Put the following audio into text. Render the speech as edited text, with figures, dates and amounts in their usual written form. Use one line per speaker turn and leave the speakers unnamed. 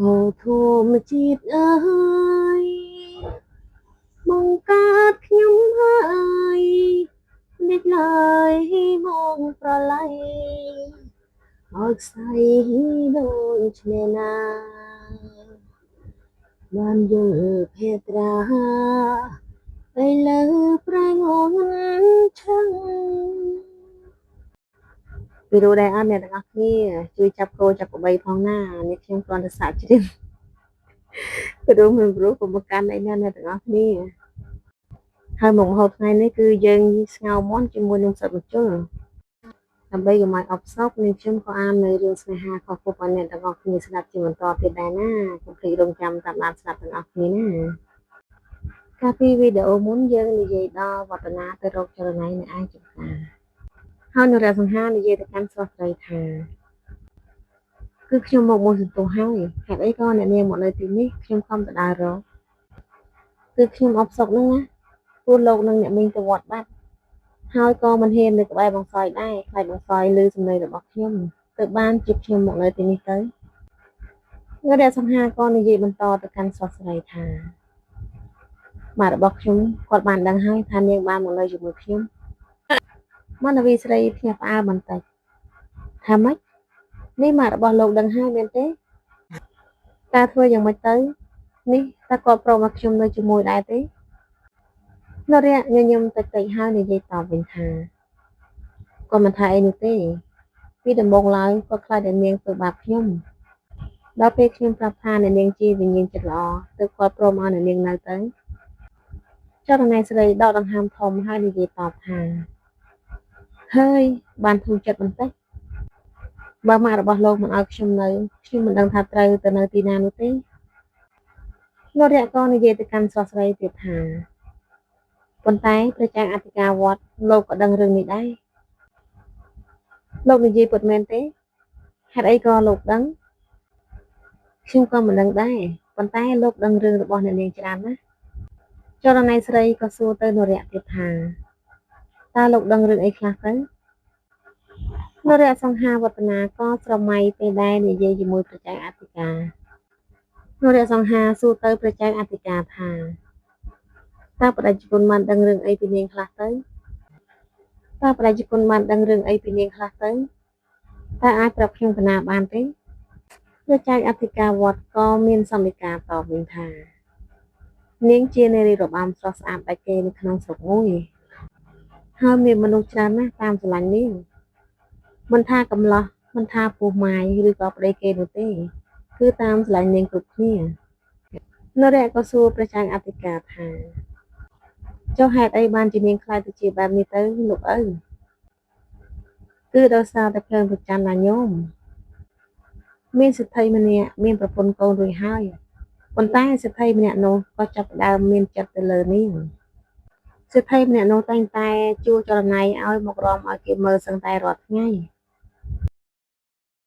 អូធម្មជាតិអើយបង្កើតខ្ញុំហើយលេចឡើយមកប្រឡ័យឲ្យខ្សែដូចឆ្នេរណាបានយល់ភេត្រាទៅលើប្រែងអូនឆឹងពីរូដែរអត់អ្នកទាំងអស់គ្នាជួយចាប់គោចាប់ក្បីផងណានេះខ្ញុំគ្រាន់តែសាកជ្រាបពីរូមិនព្រោះកុំប្រកាន់អីណាអ្នកទាំងអស់គ្នាហើយមុខម្ហូបថ្ងៃនេះគឺយើងស្ងោរមាន់ជាមួយនឹងសាច់ម្ជុលដើម្បីកុំឲ្យអបសោកនាងខ្ញុំក៏អាននៅរឿងស្នេហាខុសៗឲ្យអ្នកទាំងអស់គ្នាស្ដាប់ជាបន្តទៀតដែរណាកុំភ្លេចរងចាំតាមដានស្ដាប់ទាំងអស់គ្នាណាកាលពីវីដេអូមុនយើងនិយាយដល់វឌ្ឍនាទៅរកចរណៃនៅឯចម្ការហើយនរៈសង្ហានិយាយទៅកាន់ស្រុះស្រីថាគឺខ្ញុំមកមួយសន្ទុះហើយហេតុអីក៏អ្នកនាងមកនៅទីនេះខ្ញុំខំទៅដើររកគឺខ្ញុំអបសោកហ្នឹងណាព្រោះលោកនឹងអ្នកមីងទៅវត្តបាត់ហើយក៏មិនហ៊ាននៅក្បែរបងសោយដែរខ្លាចបងសោយឮសំឡេងរបស់ខ្ញុំទើបបានជិះខ្ញុំមកនៅទីនេះទៅនរៈសង្ហាក៏និយាយបន្តទៅកាន់ស្រុះស្រីថាម៉ាក់របស់ខ្ញុំគាត់បានដឹងហើយថានាងបានមកនៅជាមួយខ្ញុំមនវីស្រីភ្ញាក់ផ្អើលបន្តិចថាម៉េចនេះម៉ាក់របស់លោកដឹងហើយមែនទេតើធ្វើយ៉ាងម៉េចទៅនេះតើគាត់ព្រមឲ្យខ្ញុំនៅជាមួយដែរទេនរៈញញឹមតិចៗហើយនិយាយតបវិញថាគាត់មិនថាអីនោះទេពីដំបូងឡើយគាត់ខ្លាចតែនាងធ្វើបាបខ្ញុំដល់ពេលខ្ញុំប្រាប់ថាអ្នកនាងជាវិញ្ញាណចិត្តល្អទើបគាត់ព្រមឲ្យអ្នកនាងនៅទៅចរណៃស្រីដកដង្ហើមធំហើយនិយាយតបថាហើយបានធូរចិត្តបន្តិចបើម៉ាក់របស់លោកមិនឲ្យខ្ញុំនៅខ្ញុំមិនដឹងថាត្រូវទៅនៅទីណានោះទេនរៈក៏និយាយទៅកាន់ស្រុះស្រីទៀតថាប៉ុន្តែព្រះចៅអធិការវត្តលោកក៏ដឹងរឿងនេះដែរលោកនិយាយពិតមែនទេហេតុអីក៏លោកដឹងខ្ញុំក៏មិនដឹងដែរប៉ុន្តែលោកដឹងរឿងរបស់អ្នកនាងច្រើនណាស់ចរណៃស្រីក៏សួរទៅនរៈទៀតថាតើលោកដឹងរឿងអីខ្លះទៅនរៈសង្ហាវឌ្ឍនាក៏ស្រមៃពេលដែលនិយាយជាមួយព្រះចៅអធិការនរៈសង្ហាសួរទៅព្រះចៅអធិការថាតើបដិជគុណបានដឹងរឿងអីពីនាងខ្លះទៅតើបដិជគុណបានដឹងរឿងអីពីនាងខ្លះទៅតើអាចប្រាប់ខ្ញុំកណាបានទេព្រះចៅអធិការវត្តក៏មានសន្និការតបវិញថានាងជានារីរបាំស្រស់ស្អាតដាច់គេនៅក្នុងស្រុកមួយហើយមានមនុស្សច្រើនណាស់តាមស្រឡាញ់នាងមិនថាកំឡោះមិនថាពោះម៉ាយឬក៏ប្តីគេនោះទេគឺតាមស្រឡាញ់នាងគ្រប់គ្នានរៈក៏សួរព្រះចៅអធិការថាចុះហេតុអីបានជានាងខ្លាចទៅជាបែបនេះទៅលោកឪគឺដោយសារតែភ្លើងប្រច័ណ្ឌណាញោមមានសិទ្ធិម្នាក់មានប្រពន្ធកូនរួចហើយប៉ុន្តែសិទ្ធិម្នាក់នោះក៏ចាប់ផ្ដើមមានចិត្តទៅលើនាងសិទ្ធិម្នាក់នោះតែងតែជួចរណៃឲ្យមករំឲ្យគេមើលសឹងតែរាល់ថ្ងៃ